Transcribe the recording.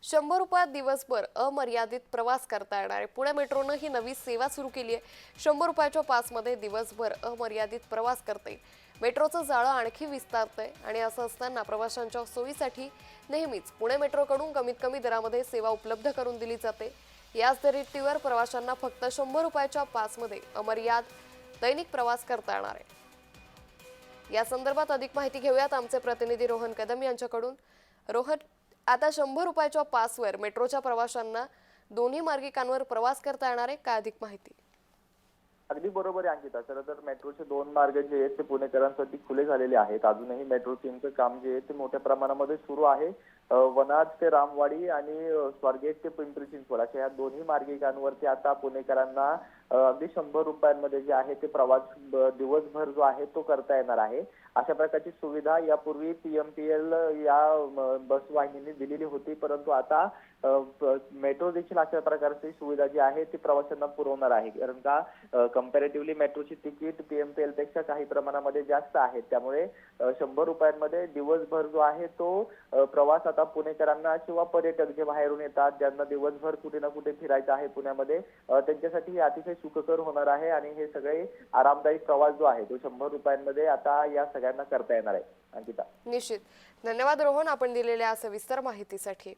100 रुपयात दिवसभर अमर्यादित प्रवास करता येणार आहे। पुणे मेट्रोनं ही नवी सेवा सुरू केली आहे। 100 रुपयाच्या पासमध्ये दिवसभर अमर्यादित प्रवास करता येईल। मेट्रोचं जाळं आणखी विस्तारतंय आणि असं असताना प्रवाशांच्या सोयीसाठी नेहमीच पुणे मेट्रोकडून कमीत कमी दरामध्ये सेवा उपलब्ध करून दिली जाते। याच दरीटीवर प्रवाशांना फक्त 100 रुपयाच्या पासमध्ये अमर्याद दैनिक प्रवास करता येणार आहे। या संदर्भात अधिक माहिती घेऊयात आमचे प्रतिनिधी रोहन कदम यांच्याकडून। रोहन, आता 100 रुपयाच्या पासवर मेट्रोच्या प्रवाशांना दोन्ही मार्गिकांवर प्रवास करता येणार आहे, काय अधिक माहिती? अगदी बरोबर आहे अंकिता। खरं तर मेट्रोचे दोन मार्ग जे आहेत ते पुणेकरांसाठी खुले झालेले आहेत। अजूनही मेट्रो तीनचं काम जे आहे ते मोठ्या प्रमाणामध्ये सुरू आहे। वनाज ते रामवाडी आणि स्वारगेट ते पिंपरी चिंचवड अशा या दोन्ही मार्गिकांवरती आता पुणेकरांना अगदी 100 रुपयांमध्ये जे आहे ते प्रवास दिवसभर जो आहे तो करता येणार आहे। अशा प्रकारची सुविधा यापूर्वी पीएमपीएल या बस वाहिनीने दिलेली होती, परंतु आता मेट्रो देखील अशा प्रकारची सुविधा जी आहे ती प्रवाशांना पुरवणार आहे। कारण का कंपॅरेटिव्हली मेट्रोची तिकीट पीएमपीएल पेक्षा काही प्रमाणामध्ये जास्त आहेत, त्यामुळे 100 रुपयांमध्ये दिवसभर जो आहे तो प्रवास आता पुणेकरांना किंवा पर्यटक जे बाहेरून येतात, ज्यांना दिवसभर कुठे ना कुठे फिरायचं आहे पुण्यामध्ये, त्यांच्यासाठी हे अतिशय सुखकर होणार आहे आणि हे सगळे आरामदायी प्रवास जो आहे तो 100 रुपयांमध्ये आता या सगळ्यांना करता येणार आहे। अंकिता, निश्चित धन्यवाद रोहन, आपण दिलेल्या सविस्तर माहितीसाठी।